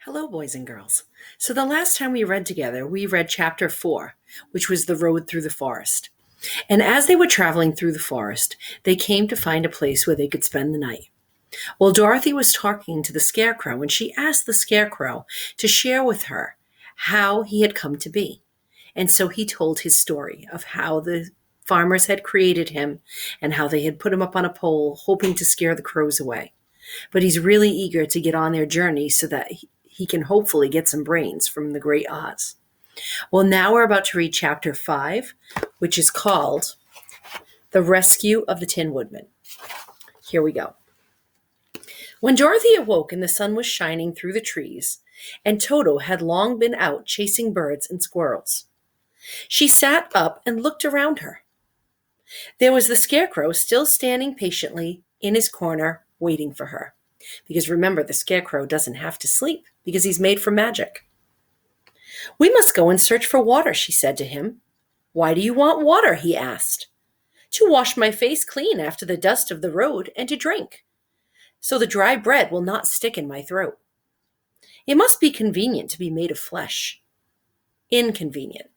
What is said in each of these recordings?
Hello, boys and girls. So, the last time we read together, we read chapter 4, which was the road through the forest. And as they were traveling through the forest, they came to find a place where they could spend the night. Well, Dorothy was talking to the Scarecrow, and she asked the Scarecrow to share with her how he had come to be. And so he told his story of how the farmers had created him and how they had put him up on a pole, hoping to scare the crows away. But he's really eager to get on their journey so that he can hopefully get some brains from the Great Oz. Well, now we're about to read chapter 5, which is called The Rescue of the Tin Woodman. Here we go. When Dorothy awoke and the sun was shining through the trees, and Toto had long been out chasing birds and squirrels, she sat up and looked around her. There was the Scarecrow still standing patiently in his corner, waiting for her. Because remember, the Scarecrow doesn't have to sleep because he's made from magic. "We must go and search for water," she said to him. "Why do you want water?" he asked. "To wash my face clean after the dust of the road and to drink, so the dry bread will not stick in my throat. It must be convenient to be made of flesh." "Inconvenient,"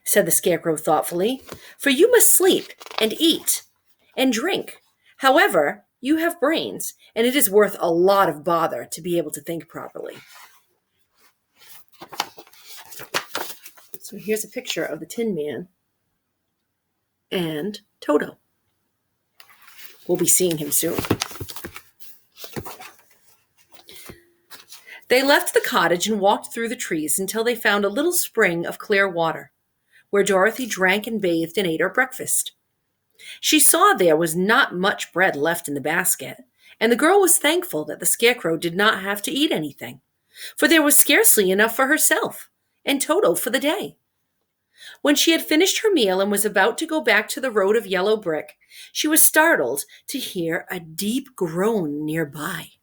said the Scarecrow thoughtfully, "for you must sleep and eat and drink. However, you have brains, and it is worth a lot of bother to be able to think properly." So here's a picture of the Tin Man and Toto. We'll be seeing him soon. They left the cottage and walked through the trees until they found a little spring of clear water, where Dorothy drank and bathed and ate her breakfast. She saw there was not much bread left in the basket, and the girl was thankful that the Scarecrow did not have to eat anything, for there was scarcely enough for herself and Toto for the day. When she had finished her meal and was about to go back to the road of yellow brick, she was startled to hear a deep groan nearby.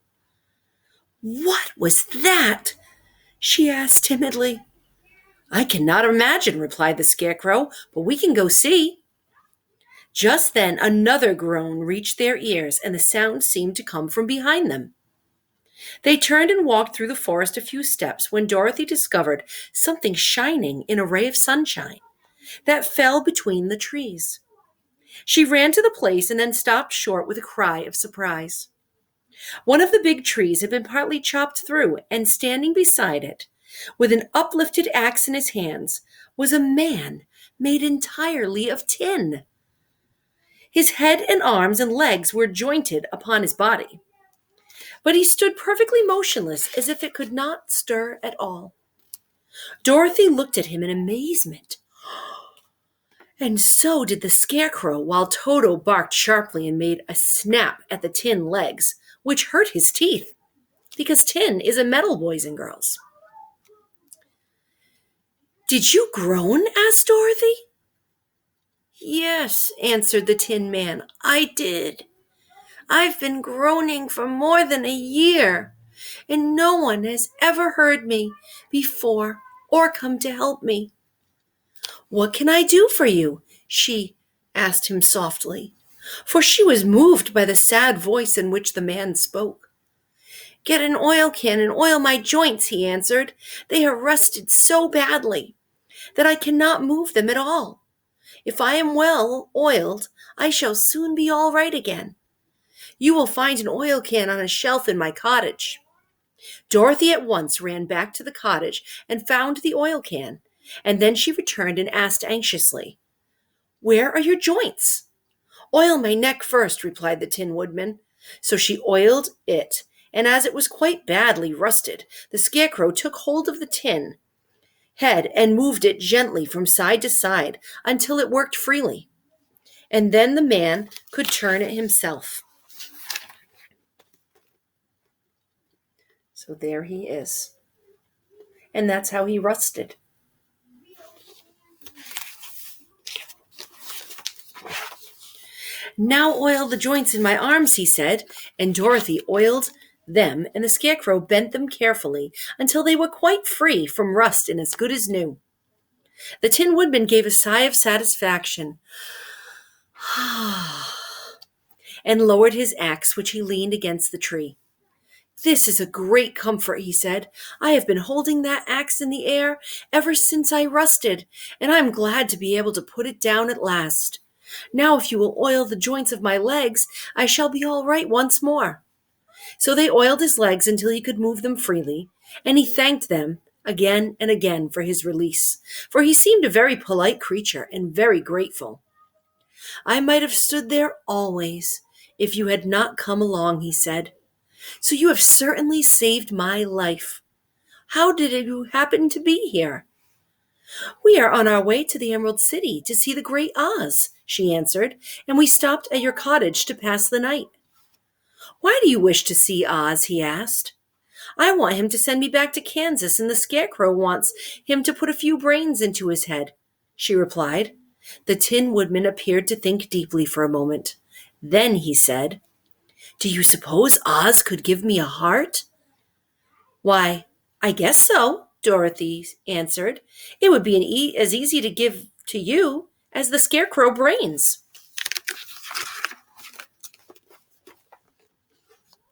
"What was that?" she asked timidly. "I cannot imagine," replied the Scarecrow, "but we can go see." Just then another groan reached their ears, and the sound seemed to come from behind them. They turned and walked through the forest a few steps when Dorothy discovered something shining in a ray of sunshine that fell between the trees. She ran to the place and then stopped short with a cry of surprise. One of the big trees had been partly chopped through, and standing beside it, with an uplifted axe in his hands, was a man made entirely of tin. His head and arms and legs were jointed upon his body, but he stood perfectly motionless as if it could not stir at all. Dorothy looked at him in amazement, and so did the Scarecrow, while Toto barked sharply and made a snap at the tin legs, which hurt his teeth, because tin is a metal, boys and girls. "Did you groan?" asked Dorothy. "Yes," answered the Tin Man, "I did. I've been groaning for more than a year, and no one has ever heard me before or come to help me." "What can I do for you?" she asked him softly, for she was moved by the sad voice in which the man spoke. "Get an oil can and oil my joints," he answered. "They have rusted so badly that I cannot move them at all. If I am well oiled, I shall soon be all right again. You will find an oil can on a shelf in my cottage." Dorothy at once ran back to the cottage and found the oil can, and then she returned and asked anxiously, "Where are your joints?" "Oil my neck first," replied the Tin Woodman. So she oiled it, and as it was quite badly rusted, the Scarecrow took hold of the tin head and moved it gently from side to side until it worked freely. And then the man could turn it himself. So there he is. And that's how he rusted. "Now oil the joints in my arms," he said, and Dorothy oiled them, and the Scarecrow bent them carefully until they were quite free from rust and as good as new. The Tin Woodman gave a sigh of satisfaction and lowered his axe, which he leaned against the tree. This is a great comfort, he said. I have been holding that axe in the air ever since I rusted, and I am glad to be able to put it down at last. Now, if you will oil the joints of my legs, I shall be all right once more. So they oiled his legs until he could move them freely, and he thanked them again and again for his release, for he seemed a very polite creature and very grateful. I might have stood there always if you had not come along, he said. So you have certainly saved my life. How did you happen to be here? We are on our way to the Emerald City to see the great Oz, she answered, and we stopped at your cottage to pass the night. Why do you wish to see Oz? He asked. I want him to send me back to Kansas, and the Scarecrow wants him to put a few brains into his head, she replied. The Tin Woodman appeared to think deeply for a moment. Then he said, Do you suppose Oz could give me a heart? Why, I guess so, Dorothy answered. It would be as easy to give to you as the Scarecrow brains.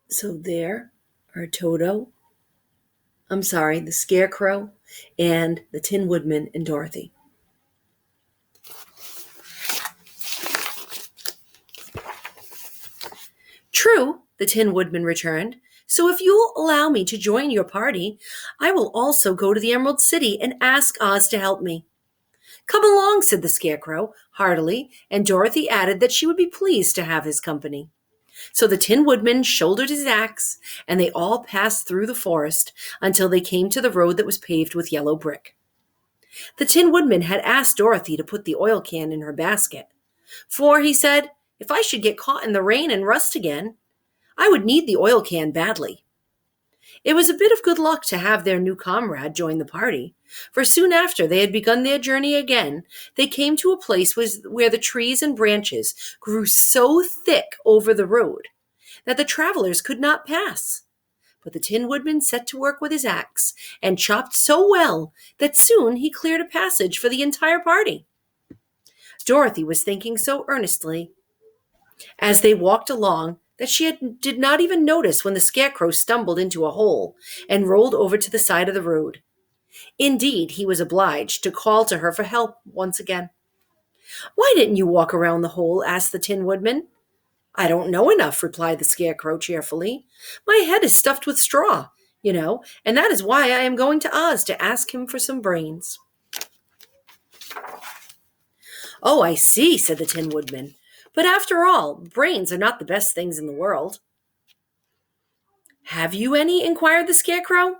So there are the Scarecrow and the Tin Woodman and Dorothy. True, the Tin Woodman returned. So if you'll allow me to join your party, I will also go to the Emerald City and ask Oz to help me. Come along, said the Scarecrow heartily, and Dorothy added that she would be pleased to have his company. So the Tin Woodman shouldered his axe, and they all passed through the forest until they came to the road that was paved with yellow brick. The Tin Woodman had asked Dorothy to put the oil can in her basket. For, he said, if I should get caught in the rain and rust again, I would need the oil can badly. It was a bit of good luck to have their new comrade join the party, for soon after they had begun their journey again, they came to a place where the trees and branches grew so thick over the road that the travelers could not pass. But the Tin Woodman set to work with his axe and chopped so well that soon he cleared a passage for the entire party. Dorothy was thinking so earnestly as they walked along that did not even notice when the Scarecrow stumbled into a hole and rolled over to the side of the road. Indeed, he was obliged to call to her for help once again. Why didn't you walk around the hole? Asked the Tin Woodman. I don't know enough, replied the Scarecrow cheerfully. My head is stuffed with straw, and that is why I am going to Oz to ask him for some brains. Oh, I see, said the Tin Woodman. But after all, brains are not the best things in the world. Have you any? Inquired the Scarecrow.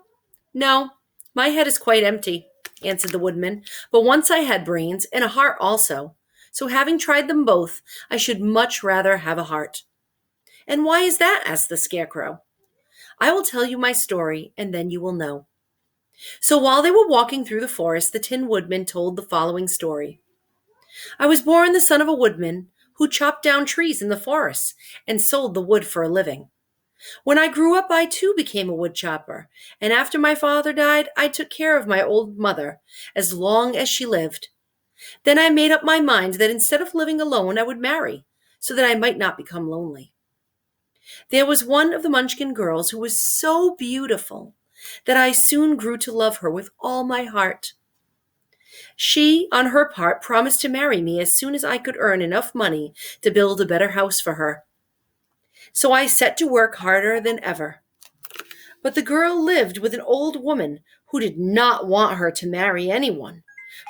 No, my head is quite empty, answered the Woodman. But once I had brains and a heart also. So having tried them both, I should much rather have a heart. And why is that? Asked the Scarecrow. I will tell you my story, and then you will know. So while they were walking through the forest, the Tin Woodman told the following story. I was born the son of a woodman who chopped down trees in the forest and sold the wood for a living. When I grew up, I too became a wood chopper, and after my father died, I took care of my old mother as long as she lived. Then I made up my mind that instead of living alone, I would marry, so that I might not become lonely. There was one of the Munchkin girls who was so beautiful that I soon grew to love her with all my heart. She, on her part, promised to marry me as soon as I could earn enough money to build a better house for her. So I set to work harder than ever. But the girl lived with an old woman who did not want her to marry anyone,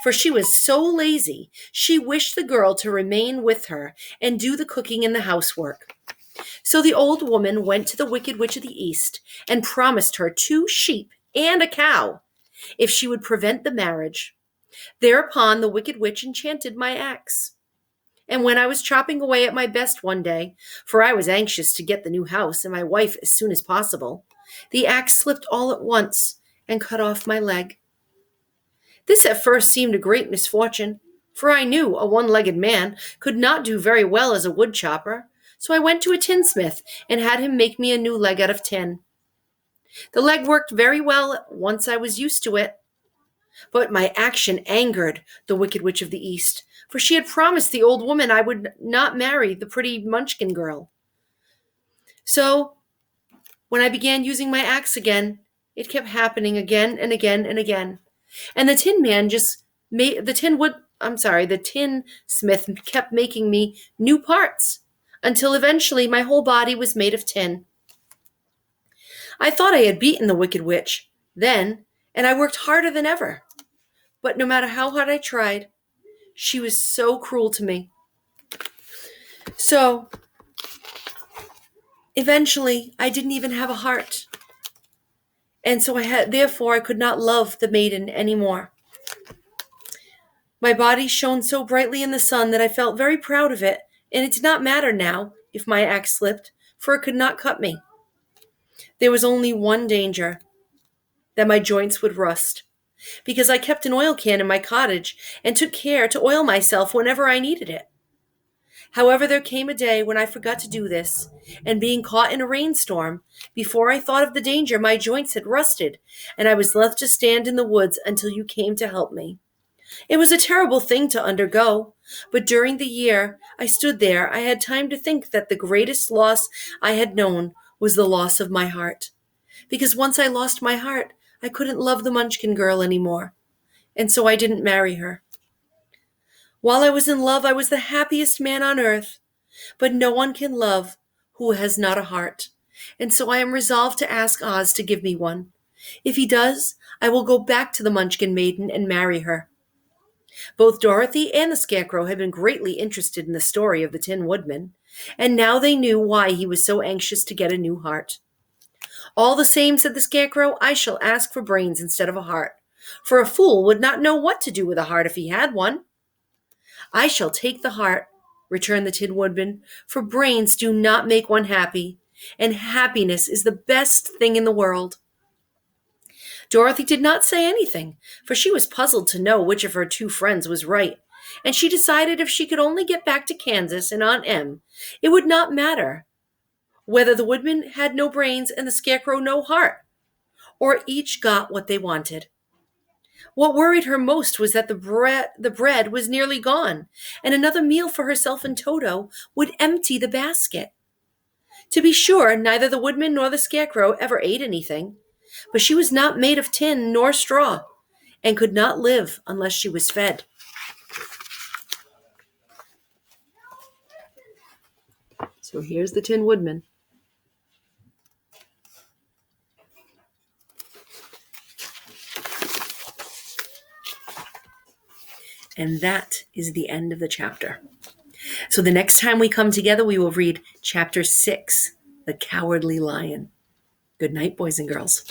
for she was so lazy she wished the girl to remain with her and do the cooking and the housework. So the old woman went to the Wicked Witch of the East and promised her 2 sheep and a cow if she would prevent the marriage. Thereupon the Wicked Witch enchanted my axe. And when I was chopping away at my best one day, for I was anxious to get the new house and my wife as soon as possible, the axe slipped all at once and cut off my leg. This at first seemed a great misfortune, for I knew a one-legged man could not do very well as a wood chopper, so I went to a tinsmith and had him make me a new leg out of tin. The leg worked very well once I was used to it, but my action angered the Wicked Witch of the East, for she had promised the old woman I would not marry the pretty Munchkin girl. So When I began using my axe again, it kept happening again and again and again. And the tin man just made the tin smith kept making me new parts until eventually my whole body was made of tin. I thought I had beaten the wicked witch then, and I worked harder than ever. But no matter how hard I tried, she was so cruel to me. So, eventually, I didn't even have a heart. And so therefore I could not love the maiden anymore. My body shone so brightly in the sun that I felt very proud of it, and it did not matter now if my axe slipped, for it could not cut me. There was only one danger, that my joints would rust, because I kept an oil can in my cottage and took care to oil myself whenever I needed it. However, there came a day when I forgot to do this, and being caught in a rainstorm, before I thought of the danger, my joints had rusted, and I was left to stand in the woods until you came to help me. It was a terrible thing to undergo, but during the year I stood there, I had time to think that the greatest loss I had known was the loss of my heart. Because once I lost my heart, I couldn't love the Munchkin girl anymore, and so I didn't marry her. While I was in love, I was the happiest man on earth, but no one can love who has not a heart, and so I am resolved to ask Oz to give me one. If he does, I will go back to the Munchkin maiden and marry her. Both Dorothy and the Scarecrow had been greatly interested in the story of the Tin Woodman, and now they knew why he was so anxious to get a new heart. All the same, said the Scarecrow, I shall ask for brains instead of a heart, for a fool would not know what to do with a heart if he had one. I shall take the heart, returned the Tin Woodman, for brains do not make one happy, and happiness is the best thing in the world. Dorothy did not say anything, for she was puzzled to know which of her two friends was right, and she decided if she could only get back to Kansas and Aunt Em, it would not matter whether the Woodman had no brains and the Scarecrow no heart, or each got what they wanted. What worried her most was that the bread was nearly gone, and another meal for herself and Toto would empty the basket. To be sure, neither the Woodman nor the Scarecrow ever ate anything, but she was not made of tin nor straw, and could not live unless she was fed. So here's the Tin Woodman. And that is the end of the chapter. So the next time we come together, we will read chapter 6, The Cowardly Lion. Good night, boys and girls.